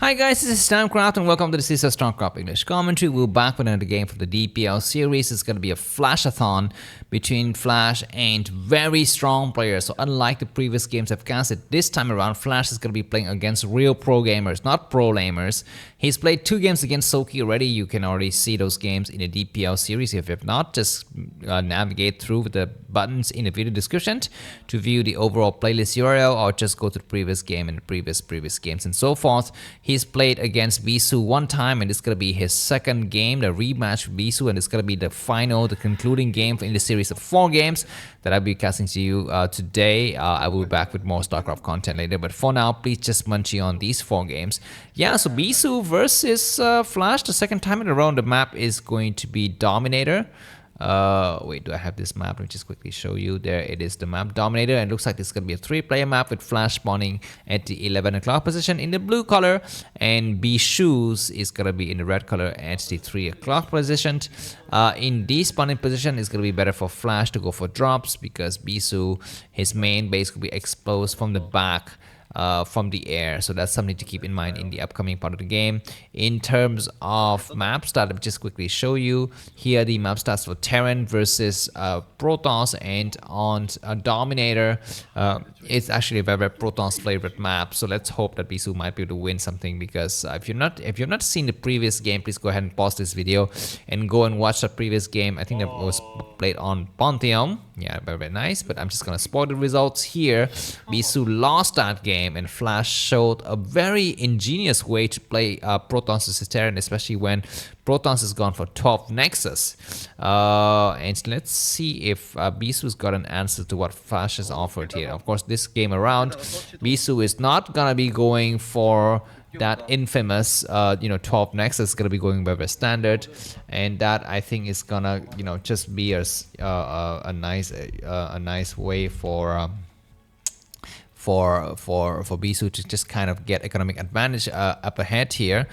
Hi guys, this is Starcraft and welcome to the series of Starcraft English commentary. We're back with another game for the DPL series. It's going to be a flashathon between Flash and very strong players. So unlike the previous games I've casted, this time around Flash is going to be playing against real pro gamers, not pro lamers. He's played 2 games against Soki already. You can already see those games in the DPL series. If you have not, just navigate through with the buttons in the video description to view the overall playlist URL, or just go to the previous game and the previous games and so forth. He's played against Bisu 1 time, and it's going to be his 2nd game, the rematch with Bisu, and it's going to be the final, the concluding game in the series of 4 games that I'll be casting to you today. I will be back with more StarCraft content later, but for now, please just munchie on these 4 games. Yeah, so Bisu versus Flash, the 2nd time in a row. The map is going to be Dominator. Wait, do I have this map? Let me just quickly show you. There it is, the map Dominator, and it looks like this is going to be a 3-player map with Flash spawning at the 11 o'clock position in the blue color, and Bishu's is going to be in the red color at the 3 o'clock position. In this spawning position, it's going to be better for Flash to go for drops, because Bisu, his main base, will be exposed from the back. From the air, so that's something to keep in mind in the upcoming part of the game. In terms of map stats, let me just quickly show you here the map stats for Terran versus Protoss, and on Dominator, it's actually a very Protoss favorite map. So let's hope that Bisu might be able to win something, because if you've not seen the previous game, please go ahead and pause this video and go and watch the previous game. I think that was played on Pantheon. Yeah, very nice, but I'm just gonna spoil the results here. Bisu lost that game, and Flash showed a very ingenious way to play Protoss versus Terran, especially when Protoss has gone for 12 Nexus. And let's see if Bisu's got an answer to what Flash has offered here. Of course, this game around, Bisu is not gonna be going for that infamous 12 Nexus. Is gonna be going by the standard, and that I think is gonna just be a nice way for Bisu to just kind of get economic advantage up ahead here,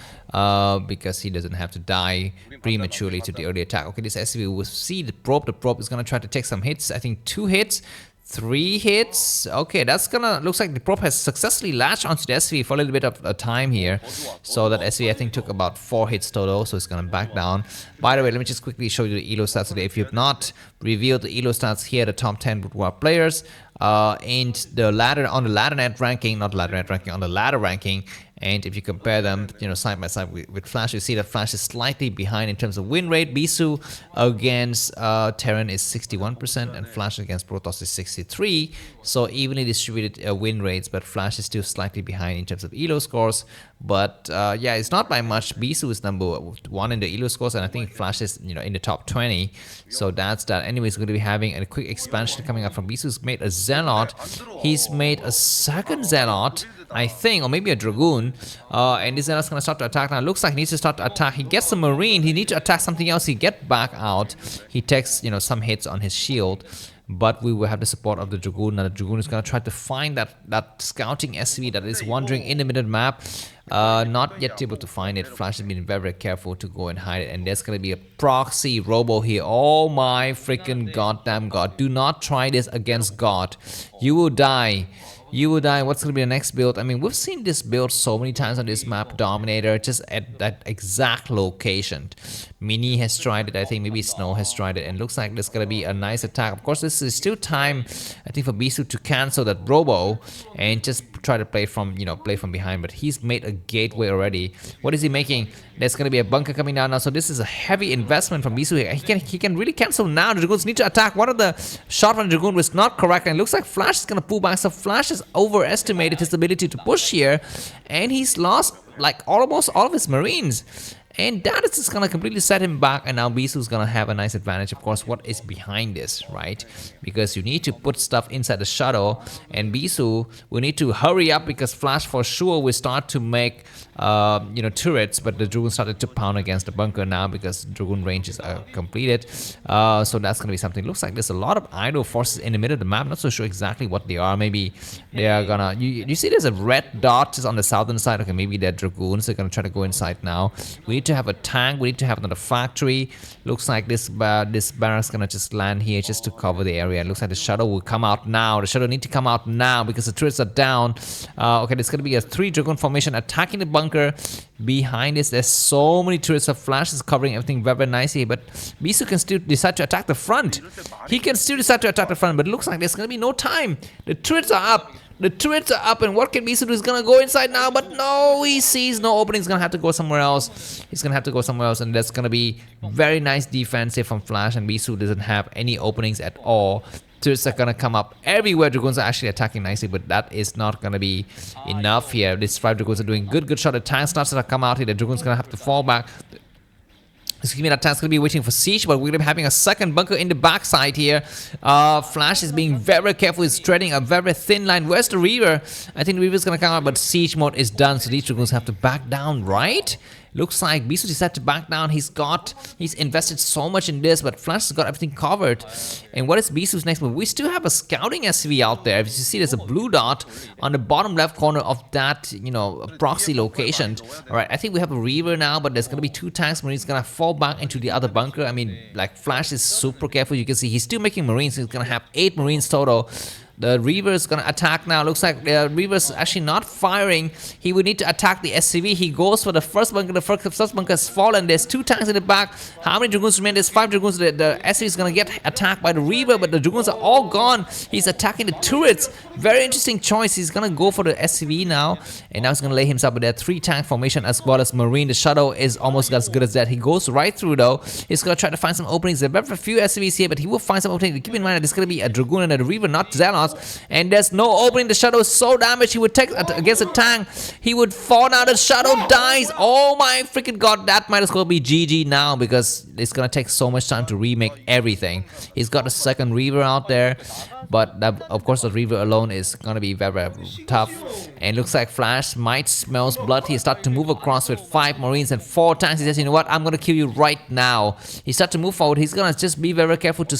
because he doesn't have to die prematurely to the early attack. Okay, this SV will see the probe. The probe is gonna try to take some hits. I think 2 hits. 3 hits. Okay, that's gonna, looks like the probe has successfully latched onto the SV for a little bit of a time here. So that SV I think took about 4 hits total, so it's gonna back down. By the way, let me just quickly show you the elo stats today. If you have not revealed the elo stats here, the top 10 broodwar players, and the ladder on the ladder net ranking, not ladder net ranking, on the ladder ranking. And if you compare them, side by side with Flash, you see that Flash is slightly behind in terms of win rate. Bisu against Terran is 61%, and Flash against Protoss is 63%. So evenly distributed win rates, but Flash is still slightly behind in terms of elo scores. But yeah, it's not by much. Bisu is number 1 in the elo scores, and I think Flash is in the top 20. So that's that. Anyways, we're going to be having a quick expansion coming up from Bisu. He's made a Zealot. He's made a 2nd Zealot, I think, or maybe a Dragoon. And this Zealot's gonna start to attack now. It looks like he needs to start to attack. He gets a Marine. He needs to attack something else. He get back out. He takes some hits on his shield, but we will have the support of the Dragoon. Now the Dragoon is gonna try to find that scouting SV that is wandering in the middle map. Not yet able to find it. Flash has been very careful to go and hide it, and there's gonna be a proxy robo here. Oh my freaking goddamn god! Do not try this against God. You will die. You will die. What's going to be the next build? I mean, we've seen this build so many times on this map, Dominator, just at that exact location. Mini has tried it. I think maybe Snow has tried it. And looks like there's going to be a nice attack. Of course, this is still time, I think, for Bisu to cancel that Robo and just try to play from, play from behind. But he's made a gateway already. What is he making? There's going to be a bunker coming down now. So this is a heavy investment from Bisu. He can really cancel now. The Dragoons need to attack. One of the shot from the Dragoon was not correct. And it looks like Flash is going to pull back. So Flash has overestimated his ability to push here, and he's lost like almost all of his Marines, and that is just gonna completely set him back. And now Bisu's gonna have a nice advantage. Of course, what is behind this, right? Because you need to put stuff inside the shuttle, and Bisu will need to hurry up, because Flash for sure will start to make turrets, but the Dragoon started to pound against the bunker now because Dragoon range is completed. So that's gonna be something. Looks like there's a lot of idle forces in the middle of the map. Not so sure exactly what they are. Maybe they are gonna. You see, there's a red dot just on the southern side. Okay, maybe they're Dragoons. They're gonna try to go inside now. We need need to have a tank. We need to have another factory. Looks like this barracks gonna just land here just to cover the area. It looks like the shadow will come out now. The shadow need to come out now because the turrets are down. Okay, there's gonna be a 3 dragoon formation attacking the bunker. Behind this, there's so many turrets of flashes covering everything very, very nicely. But Bisu can still decide to attack the front. He can still decide to attack the front, but it looks like there's gonna be no time. The turrets are up. The turrets are up, and what can Bisu do? He's gonna go inside now, but no, he sees no opening. He's gonna have to go somewhere else. He's gonna have to go somewhere else, and that's gonna be very nice defensive from Flash, and Bisu doesn't have any openings at all. Turrets are gonna come up everywhere. Dragoons are actually attacking nicely, but that is not gonna be enough here. These 5 Dragoons are doing good shot. The tank starts to come out here. The Dragoons gonna have to fall back. Excuse me, that tank's gonna be waiting for siege, but we're gonna be having a second bunker in the backside here. Flash is being very careful. He's treading a very thin line. Where's the Reaver? I think the Reaver's gonna come out, but siege mode is done, so these Dragoons have to back down, right? Looks like Bisu decided to back down. He's invested so much in this, but Flash has got everything covered. And what is Bisu's next move? We still have a scouting SV out there. If you see, there's a blue dot on the bottom left corner of that, you know, proxy location. All right, I think we have a Reaver now, but there's gonna be 2 tanks. Marines gonna fall back into the other bunker. I mean, like, Flash is super careful. You can see he's still making Marines. He's gonna have 8 Marines total. The Reaver is gonna attack now. Looks like the Reaver's actually not firing. He would need to attack the SCV. He goes for the first bunker. The first bunker has fallen. There's 2 tanks in the back. How many Dragoons remain? There's 5 Dragoons. The SCV is gonna get attacked by the Reaver, but the Dragoons are all gone. He's attacking the turrets. Very interesting choice. He's gonna go for the SCV now, and now he's gonna lay himself with that 3 tank formation as well as Marine. The Shadow is almost as good as that. He goes right through though. He's gonna try to find some openings. There are very few SCVs here, but he will find some openings. Keep in mind that there's gonna be a Dragoon and a Reaver, not Zealots. And there's no opening. The Shadow is so damaged. He would take against a tank. He would fall now. The Shadow dies. Oh my freaking god. That might as well be GG now because it's gonna take so much time to remake everything. He's got a second Reaver out there, but that, of course, the Reaver alone is gonna be very, very tough. And looks like Flash might smells blood. He starts to move across with 5 Marines and 4 tanks. He says, you know what, I'm gonna kill you right now. He starts to move forward. He's gonna just be very careful to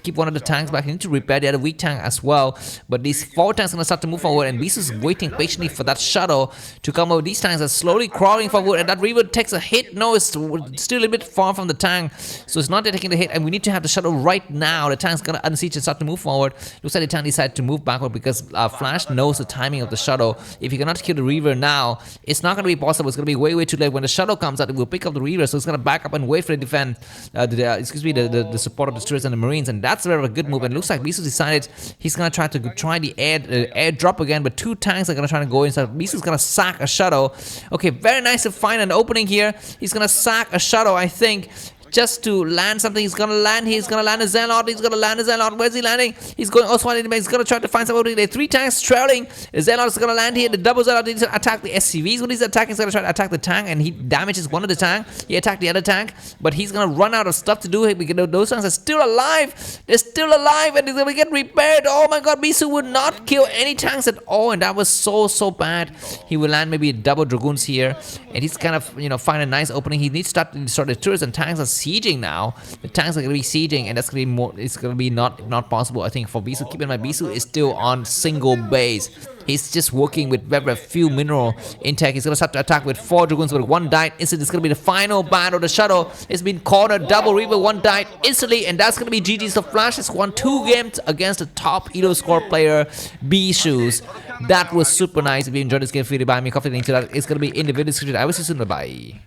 keep one of the tanks back. He needs to repair the other weak tank as well. But these 4 tanks are gonna start to move forward, and Bisu's waiting patiently for that Shadow to come over. These tanks are slowly crawling forward, and that Reaver takes a hit. No, it's still a little bit far from the tank, so it's not taking the hit, and we need to have the Shadow right now. The tank's gonna unsiege and start to move forward. Looks like the tank decided to move backward because Flash knows the timing of the Shadow. If you cannot kill the Reaver now, it's not gonna be possible. It's gonna be way too late. When the Shadow comes out, it will pick up the Reaver, so it's gonna back up and wait for the defense. The support of the turrets and the Marines, and that's a very good move. And it looks like Bisu decided he's gonna try the air drop again, but 2 tanks are gonna try to go inside. Bisu's gonna sack a Shadow. Okay, very nice to find an opening here. He's gonna sack a Shadow, I think, just to land something. He's gonna land here. He's gonna land a Zealot. He's gonna land a Zealot. Where's he landing? He's going also on. He's gonna try to find some opening. There are 3 tanks trailing. The Zealot is gonna land here. The double Zealot needs to attack the SCVs. When he's attacking, he's gonna try to attack the tank, and he damages one of the tank. He attacked the other tank, but he's gonna run out of stuff to do because those tanks are still alive. They're still alive, and they're gonna get repaired. Oh my god, Bisu would not kill any tanks at all, and that was so bad. He will land maybe double Dragoons here, and he's kind of, you know, find a nice opening. He needs to start to destroy the turrets, and tanks are sieging now. The tanks are gonna be sieging, and that's gonna be more. It's gonna be not possible, I think, for Bisu. Keep in mind, Bisu is still on single base. He's just working with very few mineral intake. He's gonna start to attack with 4 Dragoons, but 1 died instantly. It's gonna be the final battle. The Shadow has been cornered. Double Reaver, 1 died instantly, and that's gonna be GG. So Flash has won 2 games against the top Elo score player, Bisu. That was super nice. If you enjoyed this game, feel free to buy me a coffee. Link to that is gonna be in the video description. I will see you soon. Bye.